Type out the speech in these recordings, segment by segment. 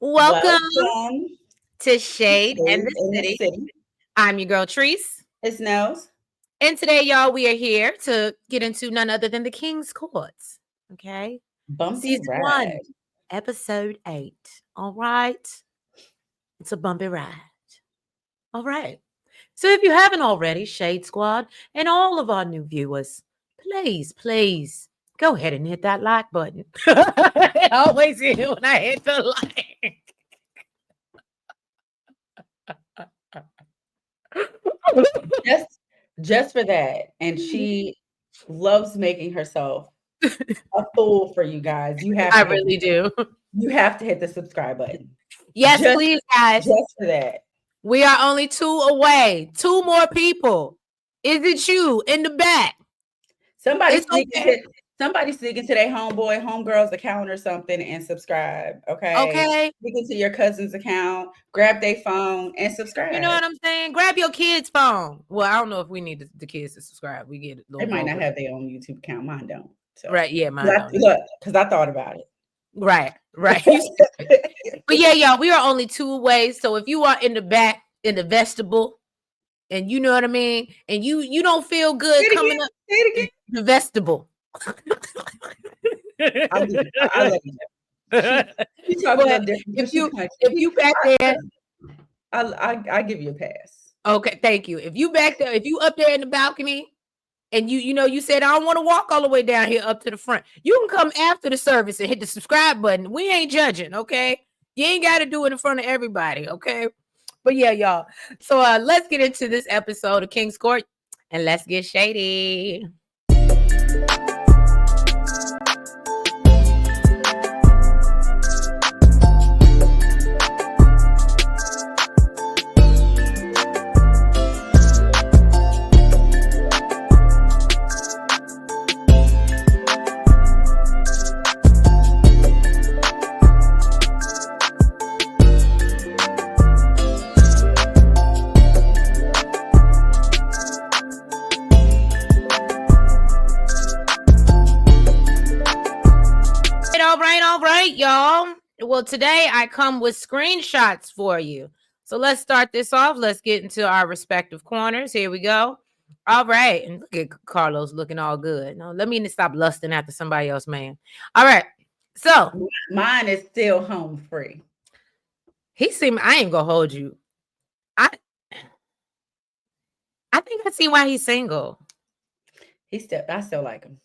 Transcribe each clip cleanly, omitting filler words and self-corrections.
Welcome Welcome to to Shade and Shade the in the City. City. I'm your girl, Treese. It's Nels. And today, y'all, we are here to get into none other than the King's Courts. Okay. Bumpy Season 1, ride. episode 8. All right. It's a bumpy ride. All right. So if you haven't already, Shade Squad and all of our new viewers, please go ahead and hit that like button. I always hear when I hit the like. Just just for that. And she loves making herself a fool for you guys. I really do. You have to hit the subscribe button. Yes, Just please, guys. just for that. We are only 2 away. 2 more people. Is it you in the back? Somebody It's sneak okay. into somebody sneak into their homeboy, homegirl's account or something and subscribe. Okay. Okay. Sneak into your cousin's account, grab their phone and You know subscribe. what I'm saying? Grab your kid's phone. Well, I don't know if we need the kids to subscribe. We get a They little might not vulgar. have their own YouTube account. Mine don't. So Right. Yeah, mine don't either. look, because I thought about Right. it. But yeah, y'all, we are only 2 away. So if you are in the back, in the vestibule, and you know what I mean, and you don't feel good Say it coming again. up Say it again. the vestibule. I'll let you know. She talks a But little different if because she you country. back there, I give you a pass. okay, thank you. If you back there, if you up there in the balcony and you said I don't want to walk all the way down here up to the front, you can come after the service and hit the subscribe button. We ain't judging, okay? You ain't got to do it in front of everybody, okay? But yeah, y'all. So let's get into this episode of King's Court and let's get shady. All right, y'all. Well, today I come with screenshots for you. So let's start this off. Let's get into our respective corners. Here we go. All right. And look at Carlos looking all good. No, let me stop lusting after somebody else, man. All right. So Mine is still home free. I ain't gonna hold you. I think I see why he's single. I still like him.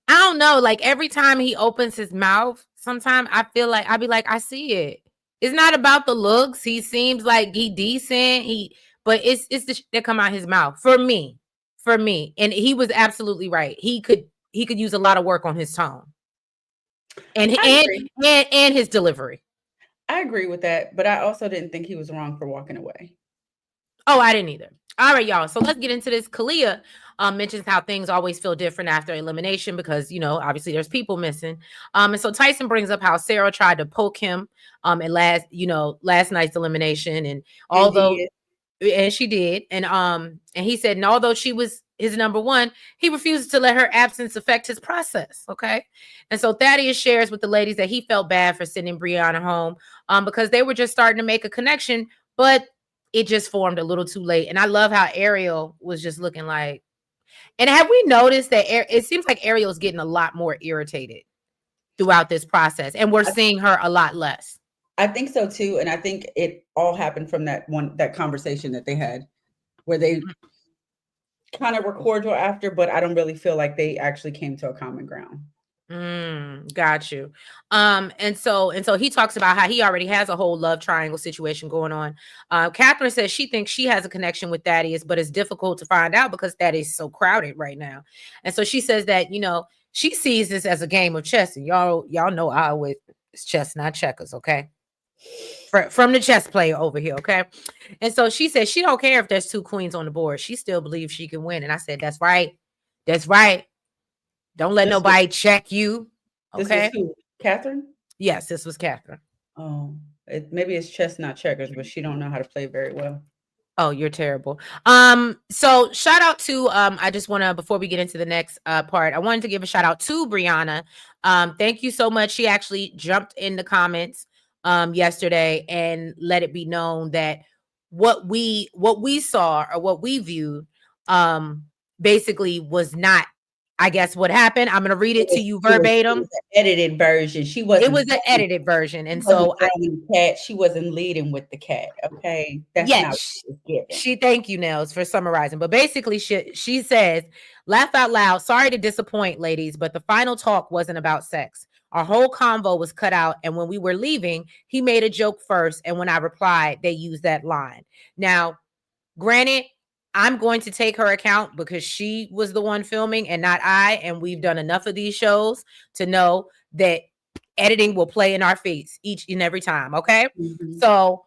I don't know. Like every time he opens his mouth, sometimes I feel like I'd be like, I see it. It's not about the looks. He seems like he decent. But it's the shit that come out his mouth for me. And he was absolutely right. He could use a lot of work on his tone and his delivery. I agree with that, but I also didn't think he was wrong for walking away. Oh, I didn't either. All right, y'all. So let's get into this. Kalia mentions how things always feel different after elimination because, obviously there's people missing. And so Tyson brings up how Sarah tried to poke him in last night's elimination. And although and she did, and he said, and although she was his number one, he refuses to let her absence affect his process. Okay. And so Thaddius shares with the ladies that he felt bad for sending Brianna home because they were just starting to make a connection, but it just formed a little too late. And I love how Ariel was just looking like, and have we noticed that it seems like Ariel's getting a lot more irritated throughout this process, and we're seeing her a lot less. I think so too. And I think it all happened from that conversation that they had where they kind of were cordial after, but I don't really feel like they actually came to a common ground. Got you. And so he talks about how he already has a whole love triangle situation going on. Katherine says she thinks she has a connection with Thaddius, but it's difficult to find out because Thaddius is so crowded right now. And so she says that, she sees this as a game of chess, and y'all know I always, it's chess, not checkers, okay? From the chess player over here, okay? And so she says she don't care if there's 2 queens on the board. She still believes she can win. And I said, that's right. Don't let nobody check you. Okay. This was who? Katherine? Yes, this was Katherine. Oh, maybe it's chess, not checkers, but she don't know how to play very well. Oh, you're terrible. So shout out to I just want to, before we get into the next part, I wanted to give a shout out to Brianna. Thank you so much. She actually jumped in the comments yesterday and let it be known that what we saw or what we viewed basically was not, I guess, what happened. I'm gonna read it to you It verbatim. was an edited version. It was an edited version, She and wasn't so throwing the cat. She wasn't leading with the cat. Okay, that's not what yes, it was given. she thank you, Nels, for summarizing. But basically, she says, laugh out loud. Sorry to disappoint, ladies, but the final talk wasn't about sex. Our whole convo was cut out, and when we were leaving, he made a joke first, and when I replied, they used that line. Now, granted, I'm going to take her account because she was the one filming and not I, and we've done enough of these shows to know that editing will play in our face each and every time. Okay, Mhm. so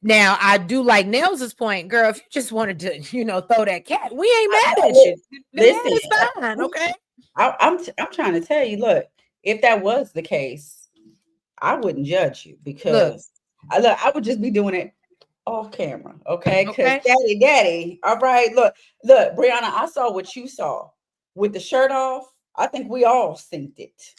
now I do like Nels's point, girl. If you just wanted to, throw that cat, we ain't I mad at know you. it. The cat Listen, is fine, okay? I'm trying to tell you. Look, if that was the case, I wouldn't judge you Look, because I would just be doing it off camera, okay? Because okay, daddy, all right. Look, Brianna, I saw what you saw with the shirt off. I think we all synced it.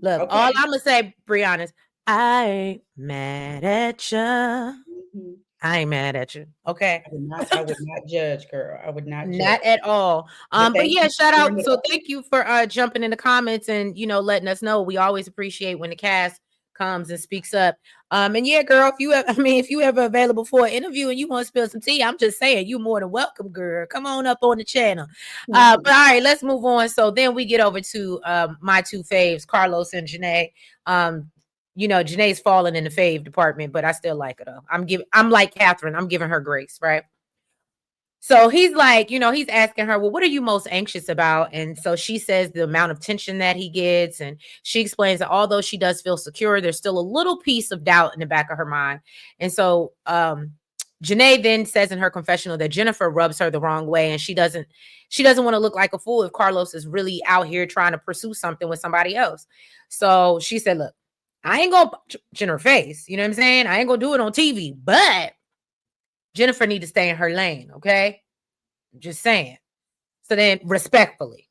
look. All Okay. I'm gonna say, Brianna, is I ain't mad at you. Mhm. I ain't mad at you, okay? I would not judge, girl. I would not judge. Not at all. But But thank yeah, you shout for clearing out. it So up. thank you for jumping in the comments and letting us know. We always appreciate when the cast comes and speaks up. And yeah, girl, if you ever available for an interview and you want to spill some tea, I'm just saying you more than welcome, girl. Come on up on the channel. But all right, let's move on. So then we get over to my two faves, Carlos and Janae. Janae's falling in the fave department, but I still like her though. I'm like Catherine, I'm giving her grace, right? So he's like, he's asking her, well, what are you most anxious about? And so she says the amount of tension that he gets. And she explains that although she does feel secure, there's still a little piece of doubt in the back of her mind. And so Janae then says in her confessional that Jennifer rubs her the wrong way. And she doesn't want to look like a fool if Carlos is really out here trying to pursue something with somebody else. So she said, look, I ain't gonna in her face. You know what I'm saying? I ain't gonna do it on TV, but Jennifer need to stay in her lane, okay? Just saying. So then, respectfully,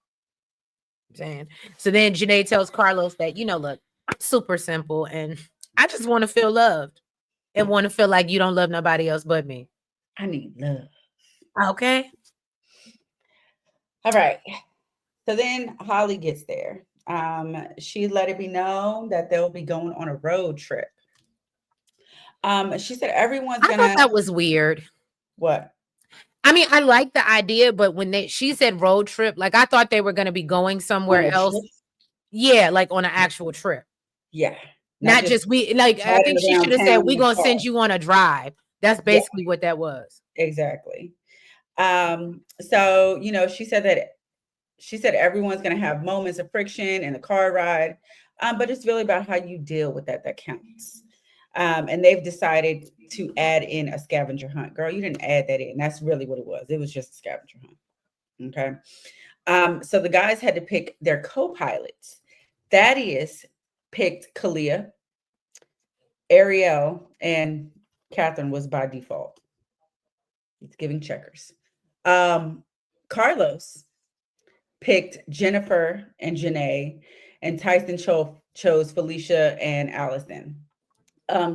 saying. So then Janae tells Carlos that, look, I'm super simple and I just want to feel loved and want to feel like you don't love nobody else but me. I need love. Okay. All right. So then Holly gets there. She let it be known that they'll be going on a road trip. She said everyone's I thought gonna that was weird. what? I mean, I like the idea, but when she said road trip, like I thought they were going to be going On somewhere a else. trip? Yeah, like on an actual trip. Yeah. Not Not just just we like I think riding she around should have said town we in a going to car. send you on a drive. That's Yeah, basically what that was. exactly. So she said everyone's gonna have moments of friction in the car ride. But it's really about how you deal with that counts. And they've decided to add in a scavenger hunt. Girl, you didn't add that in. That's really what it was. It was just a scavenger hunt. Okay. So the guys had to pick their co-pilots. Thaddius picked Kalia, Ariel, and Catherine was by default. It's giving checkers. Um, Carlos picked Jennifer and Janae, and Tyson chose Felicia and Allison.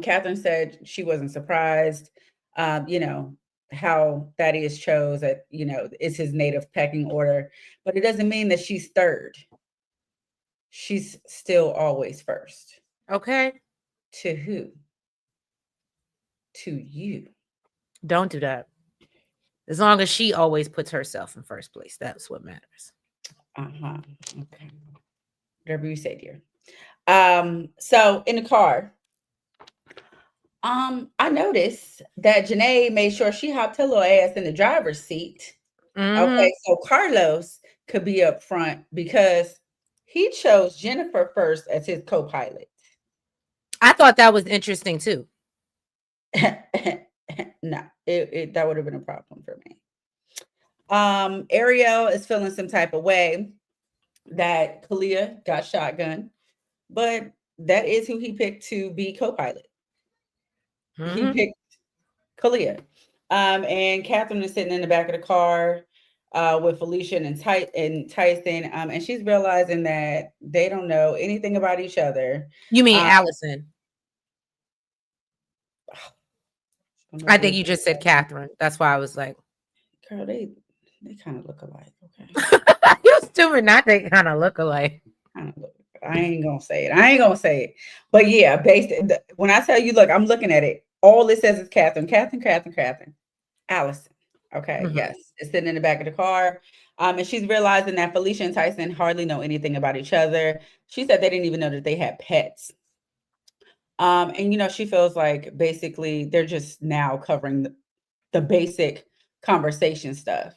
Catherine said she wasn't surprised. You know, how Thaddeus chose at, is his native pecking order, but it doesn't mean that she's third. She's still always first. Okay. To who? To you. Don't do that. As long as she always puts herself in first place, that's what matters. Uh-huh. Okay. Whatever you say, dear. So in the car, I noticed that Janae made sure she hopped her little ass in the driver's seat. Hmm. Okay, so Carlos could be up front because he chose Jennifer first as his co-pilot. I thought that was interesting too. No, that would have been a problem for me. Ariel is feeling some type of way that Kalia got shotgun, but that is who he picked to be co-pilot. He Hmm. picked Kalia. And Catherine is sitting in the back of the car with Felicia and Tyson. And she's realizing that they don't know anything about each other. You mean Um, Allison? I think you just said Catherine. That's why I was like, Girl, they kind of look alike. Okay, you stupid. Not they kind of look alike. kind of look. I ain't gonna say it. I ain't gonna say it. But yeah, when I tell you, look, I'm looking at it. All it says is Catherine, Catherine, Catherine, Catherine, Allison. Okay, Mhm. yes, it's sitting in the back of the car. And she's realizing that Felicia and Tyson hardly know anything about each other. She said they didn't even know that they had pets. And she feels like basically they're just now covering the basic conversation stuff.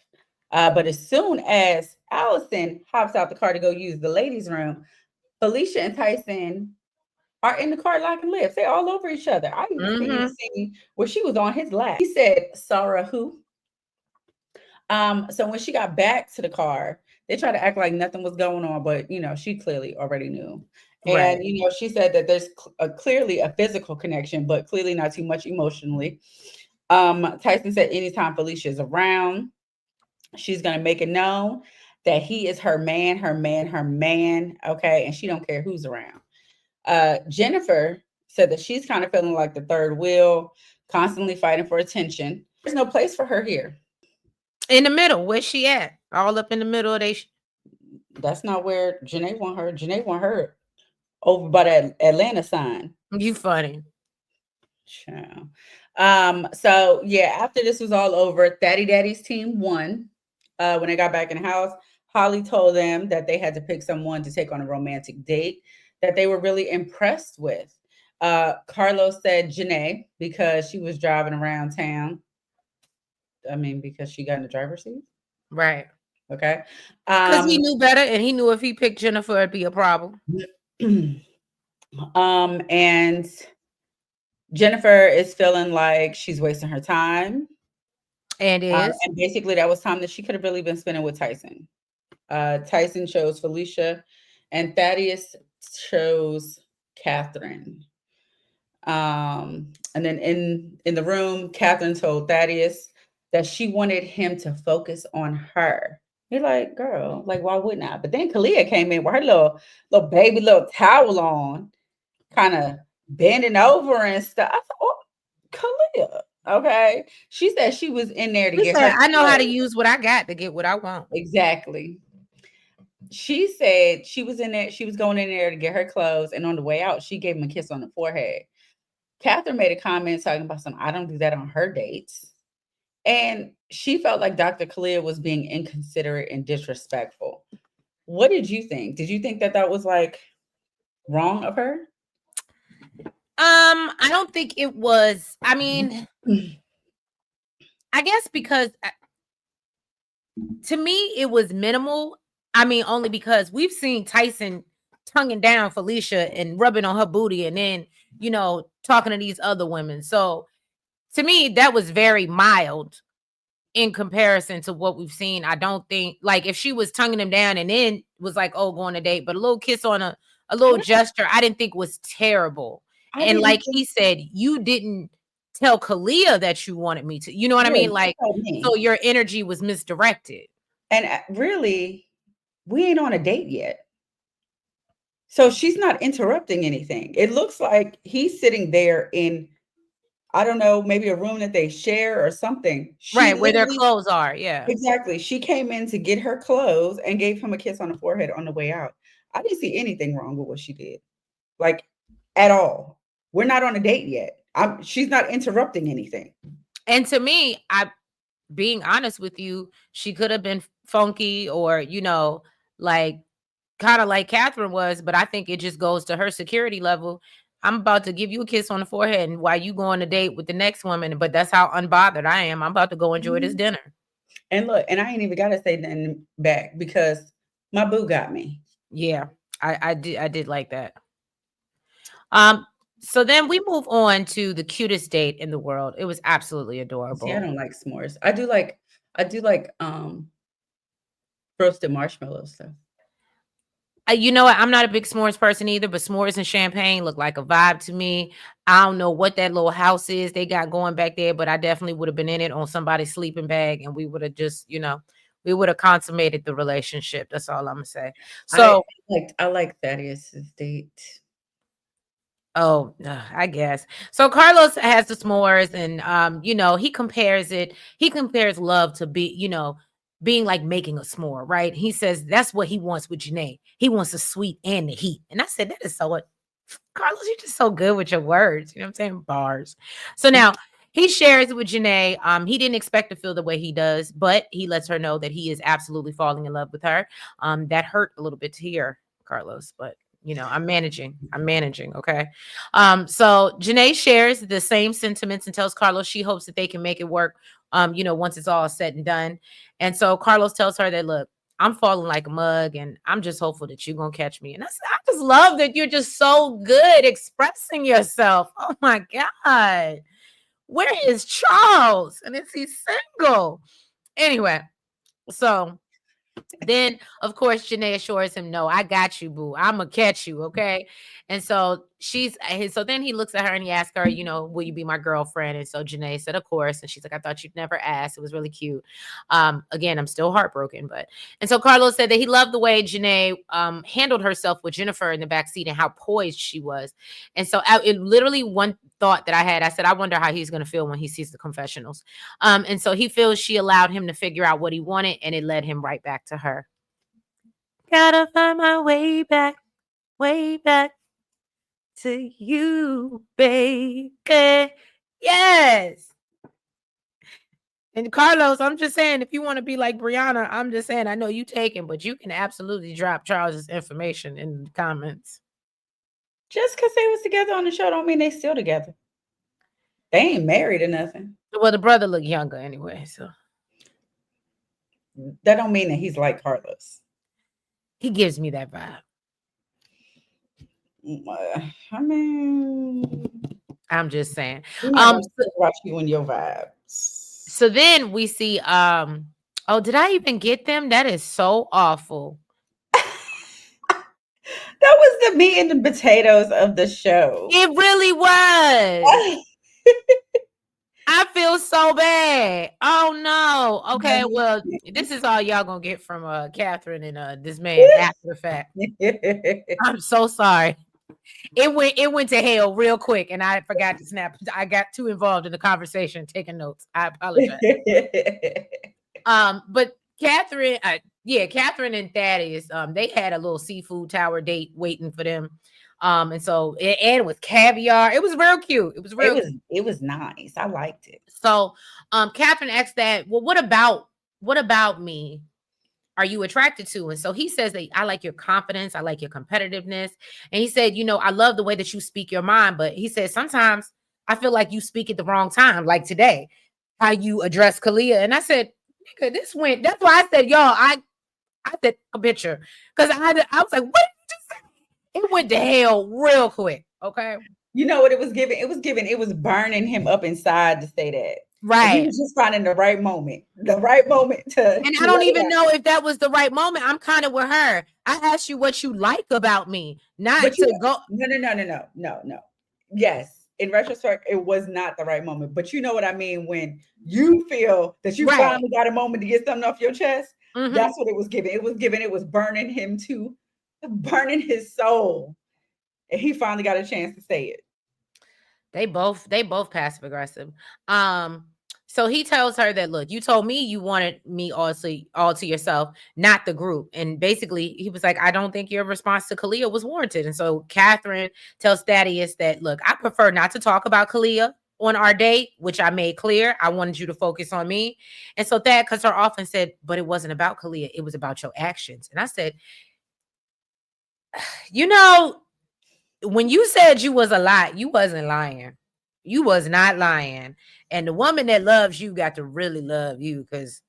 But as soon as Allison hops out the car to go use the ladies' room, Felicia and Tyson are in the car locking lips. They're all over each other. I even seen the Mhm. scene where she was on his lap. He said, Sarah, who? So when she got back to the car, they tried to act like nothing was going on, but she clearly already knew. Right. And she said that there's clearly a physical connection, but clearly not too much emotionally. Tyson said anytime Felicia is around, she's gonna make it known that he is her man, her man, her man. Okay, and she don't care who's around. Jennifer said that she's kind of feeling like the third wheel, constantly fighting for attention. There's no place for her here. In the middle, where's she at? All up in the middle of they. That's not where Janae want her. Janae want her over by that Atlanta sign. You funny. Child. So yeah, after this was all over, Thaddy Daddy's team won. When they got back in the house, Holly told them that they had to pick someone to take on a romantic date that they were really impressed with. Carlos said Janae because she was driving around town. I mean, because she got in the driver's seat. Right. Okay. Because he Um, knew better and he knew if he picked Jennifer, it'd be a problem. and Jennifer is feeling like she's wasting her time. And is. And basically, that was time that she could have really been spending with Tyson. Tyson chose Felicia, and Thaddius chose Catherine. And then in the room, Catherine told Thaddeus that she wanted him to focus on her. He's like, girl, like why wouldn't I? But then Kalia came in with her little baby little towel on, kind of bending over and stuff. I thought, oh, Kalia. Okay. She said she was in there to He get said, her I know how to clothes. use what I got to get what I want. Exactly. She said she was in there, she was going in there to get her clothes, and on the way out, she gave him a kiss on the forehead. Catherine made a comment talking about some, I don't do that on her dates. And she felt like Dr. Kalia was being inconsiderate and disrespectful. What did you think? Did you think that that was like wrong of her? I don't think it was. I mean, I guess because to me it was minimal. I mean, only because we've seen Tyson tonguing down Felicia and rubbing on her booty and then, talking to these other women. So to me, that was very mild in comparison to what we've seen. I don't think like if she was tonguing him down and then was like, oh, going on a date, but a little kiss on a little gesture, I didn't think was terrible. I And didn't like think, he said, you didn't tell Kalia that you wanted me to. You know what I yeah, mean? you Like, told me. so your energy was misdirected. And really, we ain't on a date yet. So she's not interrupting anything. It looks like he's sitting there in, I don't know, maybe a room that they share or something. She Right, where their literally, clothes are. Yeah. exactly. She came in to get her clothes and gave him a kiss on the forehead on the way out. I didn't see anything wrong with what she did, like at all. We're not on a date yet. She's not interrupting anything. And to me, I being honest with you, she could have been funky or, like kind of like Catherine was, but I think it just goes to her security level. I'm about to give you a kiss on the forehead, and while you go on a date with the next woman, but that's how unbothered I am. I'm about to go enjoy this Mhm. dinner. And look, and I ain't even got to say nothing back because my boo got me. Yeah, I did like that. Um, so then we move on to the cutest date in the world. It was absolutely See, I adorable. don't like s'mores. I do like roasted marshmallow stuff. You know what? I'm not a big s'mores person either, but s'mores and champagne look like a vibe to me. I don't know what that little house is they got going back there, but I definitely would have been in it on somebody's sleeping bag, and we would have just, we would have consummated the relationship. That's all I'm gonna say. I So I like Thaddeus's date. Oh, I guess. So Carlos has the s'mores and he compares it. He compares love to being like making a s'more, right? He says that's what he wants with Janae. He wants the sweet and the heat. And I said, that is so what Carlos, you're just so good with your words. You know what I'm saying? Bars. So now he shares it with Janae. He didn't expect to feel the way he does, but he lets her know that he is absolutely falling in love with her. That hurt a little bit to hear, Carlos, but I'm managing. I'm managing. Okay. So Janae shares the same sentiments and tells Carlos she hopes that they can make it work. Once it's all said and done. And so Carlos tells her that, look, I'm falling like a mug, and I'm just hopeful that you're gonna catch me. And I just love that you're just so good expressing yourself. Oh my God. Where is Charles? And is he single? Anyway, so then, of course, Janae assures him, no, I got you, boo. I'm going to catch you. Okay. And so so then he looks at her and he asks her, will you be my girlfriend? And so Janae said, of course. And she's like, I thought you'd never ask. It was really cute. Again, I'm still heartbroken, and so Carlos said that he loved the way Janae handled herself with Jennifer in the backseat and how poised she was. And so it literally one thought that I had, I said, I wonder how he's going to feel when he sees the confessionals. And so he feels she allowed him to figure out what he wanted, and it led him right back to her. Gotta find my way back to you, baby. Yes. And Carlos, I'm just saying, if you want to be like Brianna, I'm just saying, I know you taken, but you can absolutely drop Charles's information in the comments. Just because they was together on the show don't mean they still together. They ain't married or nothing. Well, the brother looked younger anyway, so that don't mean that he's like Carlos. He gives me that vibe. I mean, I'm just saying. About you and your vibes. So then we see, oh, did I even get them? That is so awful. That was the meat and the potatoes of the show. It really was. I feel so bad. Oh no. Okay, well, this is all y'all gonna get from Katherine and this man after the fact. I'm so sorry. It went to hell real quick, and I forgot to snap. I got too involved in the conversation, taking notes. I apologize. But Katherine, Katherine and Thaddius, they had a little seafood tower date waiting for them. And so it ended with caviar. It was real cute. It was nice. I liked it. So Katherine asked that, well, what about me are you attracted to? And so he says that I like your confidence, I like your competitiveness. And he said, I love the way that you speak your mind, but he said sometimes I feel like you speak at the wrong time, like today, how you address Kalia. And I said, nigga, this went, that's why I said, y'all, I said a picture. Because I was like, what did you just say? It went to hell real quick. Okay. You know what it was giving? It was burning him up inside to say that. Right. And he was just finding the right moment to. And I don't even know if that was the right moment. I'm kind of with her. I asked you what you like about me, not to go. No. Yes. In retrospect, it was not the right moment. But you know what I mean? When you feel that you finally got a moment to get something off your chest, that's what it was giving. It was burning him too, burning his soul. And he finally got a chance to say it. They both passive aggressive. So he tells her that, look, you told me you wanted me all to yourself, not the group. And basically he was like, I don't think your response to Kalia was warranted. And so Katherine tells Thaddius that, look, I prefer not to talk about Kalia on our date, which I made clear. I wanted you to focus on me. And so Thad cuts her off and said, but it wasn't about Kalia. It was about your actions. And I said, when you said you was a lie, you wasn't lying. You was not lying. And the woman that loves you got to really love you, because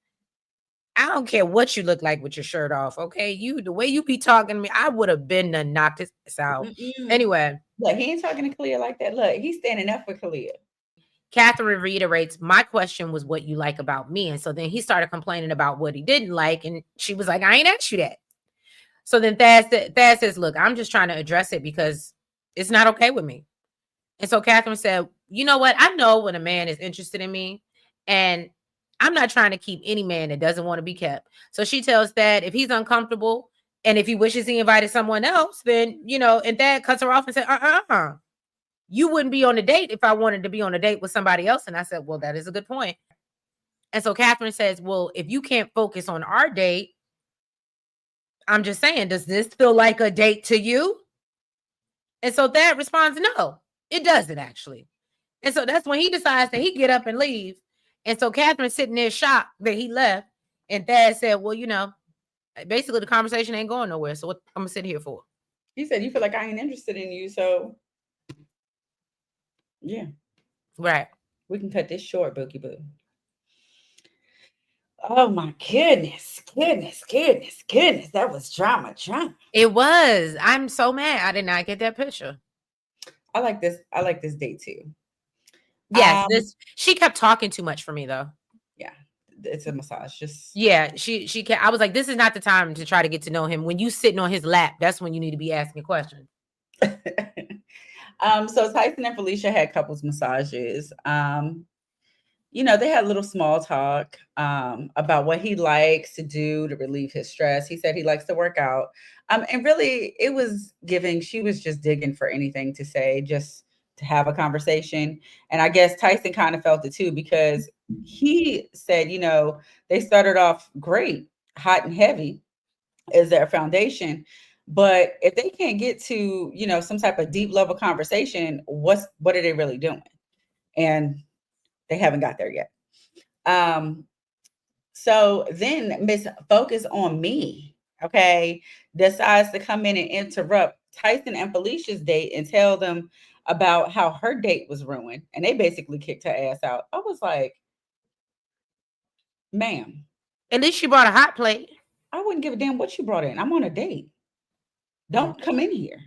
I don't care what you look like with your shirt off. Okay. The way you be talking to me, I would have been done knocked this out. Anyway. Look, he ain't talking to Kalia like that. Look, he's standing up for Kalia. Katherine reiterates, my question was what you like about me. And so then he started complaining about what he didn't like. And she was like, I ain't asked you that. So then Thad says, look, I'm just trying to address it because it's not okay with me. And so Katherine said, you know what? I know when a man is interested in me, and I'm not trying to keep any man that doesn't want to be kept. So she tells Thad if he's uncomfortable and if he wishes he invited someone else, then, and Thad cuts her off and said, You wouldn't be on a date if I wanted to be on a date with somebody else. And I said, well, that is a good point. And so Katherine says, well, if you can't focus on our date, I'm just saying, does this feel like a date to you? And so Thad responds, no, it doesn't actually. And so that's when he decides that he get up and leave. And so Katherine's sitting there shocked that he left. And Thad said, well, basically the conversation ain't going nowhere. So what I'm gonna sit here for? He said, you feel like I ain't interested in you, so yeah, Right. we can cut this short, Bookie Boo. Oh my goodness. That was drama. It was. I'm so mad. I did not get that picture. I like this date too. Yes, she kept talking too much for me though. Yeah, it's a massage. Just yeah, she kept, I was like, this is not the time to try to get to know him. When you sitting on his lap, that's when you need to be asking questions. So Tyson and Felicia had couples massages. They had a little small talk about what he likes to do to relieve his stress. He said he likes to work out. And really, it was giving, she was just digging for anything to say, just to have a conversation. And I guess Tyson kind of felt it too, because he said, they started off great, hot and heavy as their foundation. But if they can't get to, some type of deep level conversation, what are they really doing? And they haven't got there yet. So then Miss Focus on Me, okay, decides to come in and interrupt Tyson and Felicia's date and tell them about how her date was ruined. And they basically kicked her ass out. I was like, ma'am. At least she brought a hot plate. I wouldn't give a damn what you brought in. I'm on a date. Don't come in here.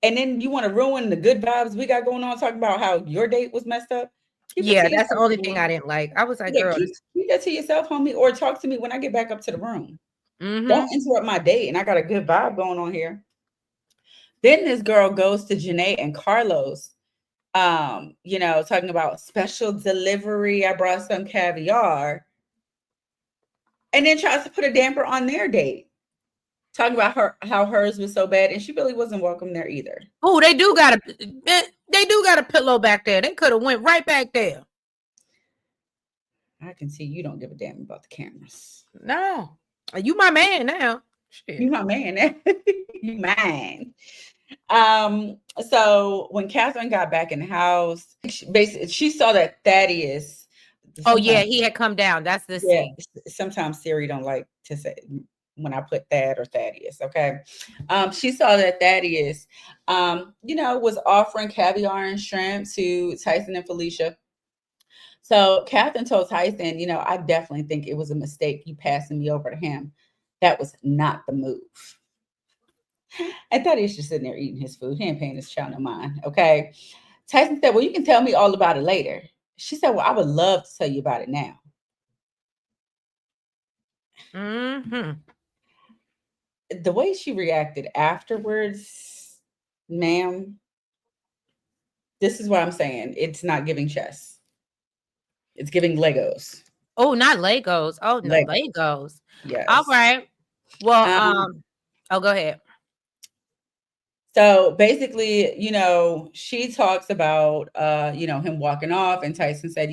And then you want to ruin the good vibes we got going on, talking about how your date was messed up. Yeah, that's the only thing I didn't like. I was like, girl, keep that to yourself, homie, or talk to me when I get back up to the room. Mm-hmm. Don't interrupt my date, and I got a good vibe going on here. Then this girl goes to Janae and Carlos, talking about special delivery. I brought some caviar, and then tries to put a damper on their date. Talking about how hers was so bad, and she really wasn't welcome there either. Oh, they do got a pillow back there. They could have went right back there. I can see you don't give a damn about the cameras. No, you my man now. Shit. You my man. You mine. So when Katherine got back in the house, she saw that Thaddius. Oh yeah, he had come down. That's the scene. Sometimes Siri don't like to say when I put Thad or Thaddius. Okay. She saw that Thaddius, was offering caviar and shrimp to Tyson and Felicia. So Katherine told Tyson, I definitely think it was a mistake you passing me over to him. That was not the move. I thought he was just sitting there eating his food. He ain't paying his child no mind. Okay. Tyson said, well, you can tell me all about it later. She said, well, I would love to tell you about it now. Mm-hmm. The way she reacted afterwards, ma'am, this is what I'm saying. It's not giving chess. It's giving Legos. Oh, not Legos. Oh, no, Legos. Yes. All right. Well, go ahead. So basically, she talks about, him walking off, and Tyson said,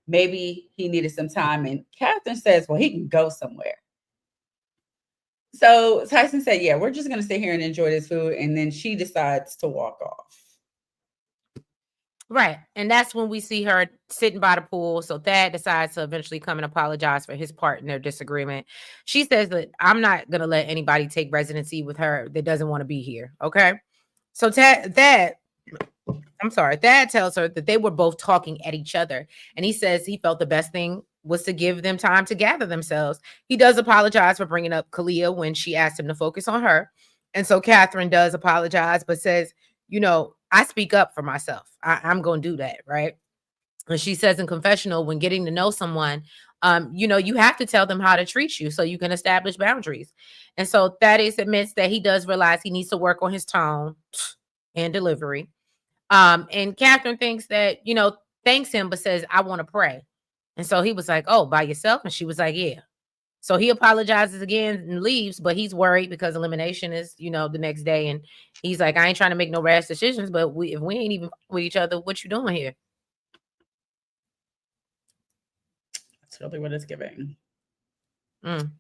maybe he needed some time. And Katherine says, well, he can go somewhere. So Tyson said, yeah, we're just going to sit here and enjoy this food. And then she decides to walk off. Right. And that's when we see her sitting by the pool. So Thad decides to eventually come and apologize for his part in their disagreement. She says that I'm not going to let anybody take residency with her that doesn't want to be here. Okay. So Thad tells her that they were both talking at each other. And he says he felt the best thing was to give them time to gather themselves. He does apologize for bringing up Kalia when she asked him to focus on her. And so Katherine does apologize, but says, I speak up for myself. I'm going to do that. Right. And she says in confessional, when getting to know someone, you have to tell them how to treat you so you can establish boundaries. And so Thaddeus admits that he does realize he needs to work on his tone and delivery. And Katherine thinks that, thanks him, but says, I want to pray. And so he was like, oh, by yourself? And she was like, yeah. So he apologizes again and leaves, but he's worried because elimination is, the next day. And he's like, I ain't trying to make no rash decisions, but if we ain't even with each other, what you doing here? That's really what it's giving. Mm.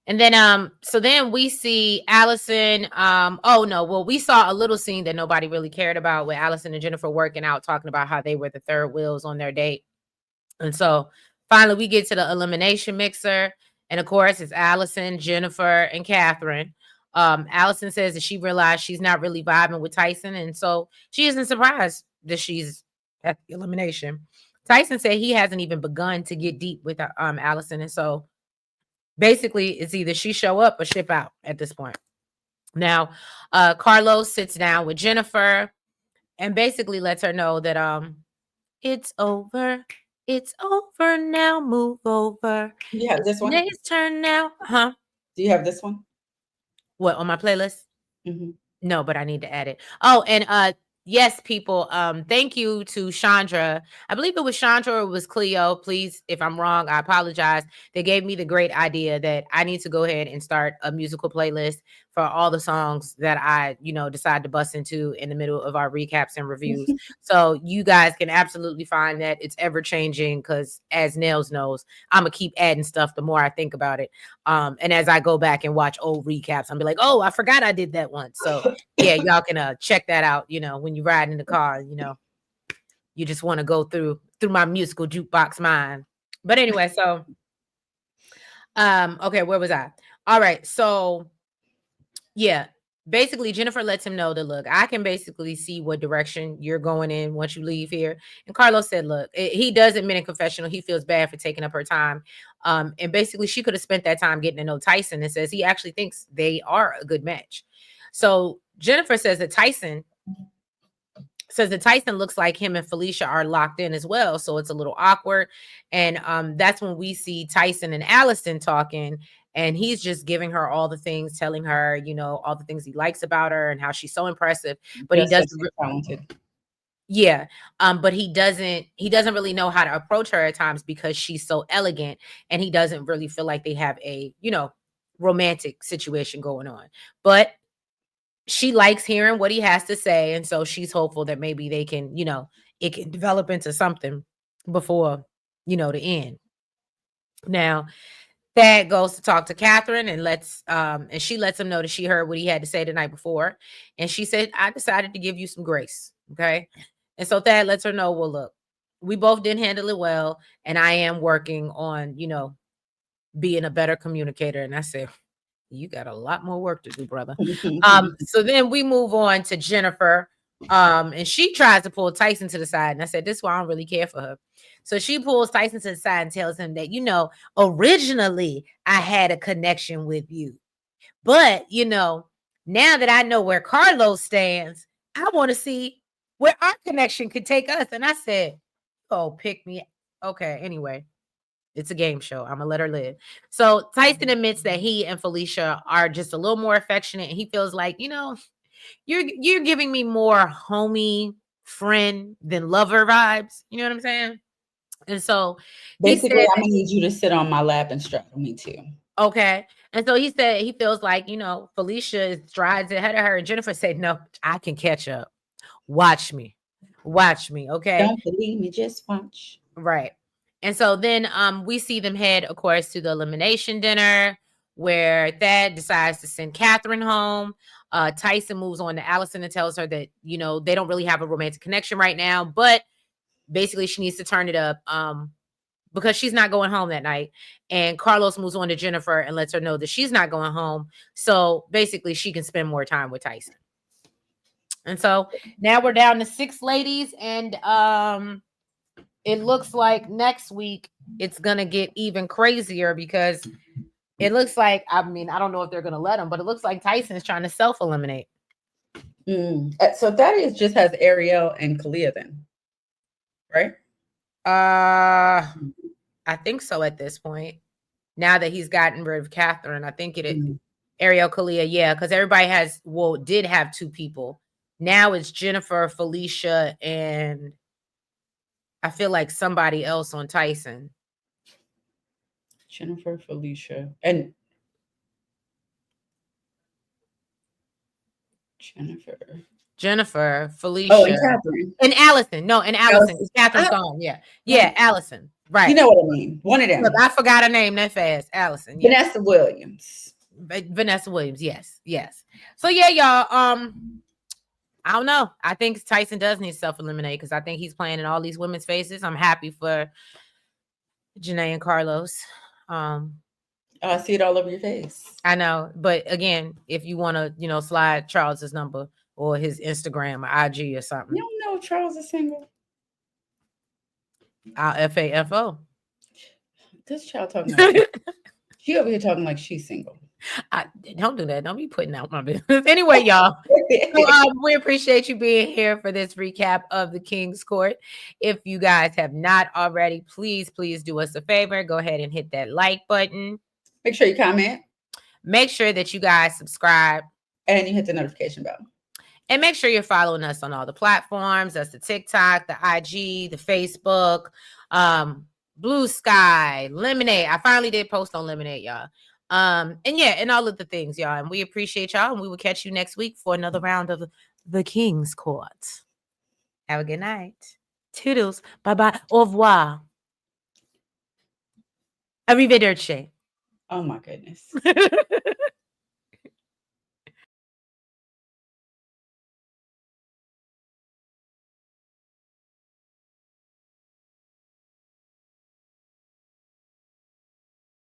And then so then we see Allison. Oh no, well, we saw a little scene that nobody really cared about with Allison and Jennifer working out, talking about how they were the third wheels on their date. And so finally we get to the elimination mixer. And of course it's Allison, Jennifer, and Katherine. Allison says that she realized she's not really vibing with Tyson, and so she isn't surprised that she's at the elimination. Tyson said he hasn't even begun to get deep with Allison, and so basically it's either she show up or ship out at this point. Now, Carlos sits down with Jennifer and basically lets her know that it's over. It's over now. Move over. You have It's this one? Nate's turn now. Huh? Do you have this one? What, on my playlist? Mm-hmm. No, but I need to add it. Oh, and yes, people, thank you to Chandra. I believe it was Chandra or it was Cleo. Please, if I'm wrong, I apologize. They gave me the great idea that I need to go ahead and start a musical playlist for all the songs that I, decide to bust into in the middle of our recaps and reviews. So you guys can absolutely find that. It's ever changing because, as Nails knows, I'm gonna keep adding stuff the more I think about it. And as I go back and watch old recaps, I'm be like, oh, I forgot I did that once. So yeah, y'all can check that out. When you ride in the car, you just want to go through my musical jukebox mind. But anyway, so okay, where was I? All right, so yeah, basically Jennifer lets him know that, look, I can basically see what direction you're going in once you leave here. And Carlos said, look, he does admit in confessional he feels bad for taking up her time. And basically she could have spent that time getting to know Tyson, and says he actually thinks they are a good match. So Jennifer says that Tyson looks like him and Felicia are locked in as well. So it's a little awkward. And that's when we see Tyson and Allison talking. And he's just giving her all the things, telling her, all the things he likes about her and how she's so impressive. But he Just so doesn't. she's talented. Yeah. But he doesn't really know how to approach her at times because she's so elegant, and he doesn't really feel like they have a, romantic situation going on. But she likes hearing what he has to say, and so she's hopeful that maybe they can, it can develop into something before, the end. Now, Thad goes to talk to Katherine and she lets him know that she heard what he had to say the night before. And she said, I decided to give you some grace. Okay. And so Thad lets her know, well, look, we both didn't handle it well, and I am working on, being a better communicator. And I said, you got a lot more work to do, brother. So then we move on to Jennifer. And she tries to pull Tyson to the side. And I said, this is why I don't really care for her. So she pulls Tyson to the side and tells him that, originally I had a connection with you. But, now that I know where Carlos stands, I want to see where our connection could take us. And I said, oh, pick me. Okay, anyway. It's a game show. I'm gonna let her live. So Tyson admits that he and Felicia are just a little more affectionate, and he feels like, you're giving me more homie friend than lover vibes. You know what I'm saying? And so he Basically, said, I'm gonna need you to sit on my lap and straddle me too. okay. And so he said he feels like, Felicia strides ahead of her, and Jennifer said, no, I can catch up. Watch me. Watch me. Okay. Don't believe me, just watch. Right. And so then we see them head, of course, to the elimination dinner where Thad decides to send Katherine home. Tyson moves on to Allison and tells her that, they don't really have a romantic connection right now, but basically she needs to turn it up because she's not going home that night. And Carlos moves on to Jennifer and lets her know that she's not going home. So basically she can spend more time with Tyson. And so now we're down to 6 ladies, and it looks like next week it's gonna get even crazier because it looks like, I don't know if they're gonna let him, but it looks like Tyson's trying to self-eliminate. So Thaddeus just has Ariel and Kalia then, right? I think so at this point. Now that he's gotten rid of Katherine, I think Mm. Ariel, Kalia, yeah, because everybody did have 2 people. Now it's Jennifer, Felicia, and I feel like somebody else on Tyson. Jennifer, Felicia, and Jennifer. Jennifer, Oh, and Felicia, Catherine. and Allison. No, and Allison. Alice. Catherine's I, gone. Yeah. Yeah, right. Allison. You Right. know what I mean. One of Look, them. I forgot her name that fast. Allison. Yeah. Vanessa Williams. Vanessa Williams. Yes. Yes. So yeah, y'all. I don't know. I think Tyson does need to self-eliminate because I think he's playing in all these women's faces. I'm happy for Janae and Carlos. Um, Oh, I see it all over your face. I know, but again, if you want to, slide Charles's number or his Instagram or IG or something, You don't know if Charles is single. I'll FAFO. This child talking about she over here talking like she's single. I don't do that. Don't be putting out my business. Anyway, y'all. So, we appreciate you being here for this recap of the King's Court. If you guys have not already, please do us a favor. Go ahead and hit that like button. Make sure you comment. Make sure that you guys subscribe. And you hit the notification bell. And make sure you're following us on all the platforms. That's the TikTok, the IG, the Facebook, Blue Sky, Lemonade. I finally did post on Lemonade, y'all. And yeah, and all of the things, y'all. And we appreciate y'all. And we will catch you next week for another round of the King's Court. Have a good night. Toodles. Bye-bye. Au revoir. Arrivederci. Oh my goodness.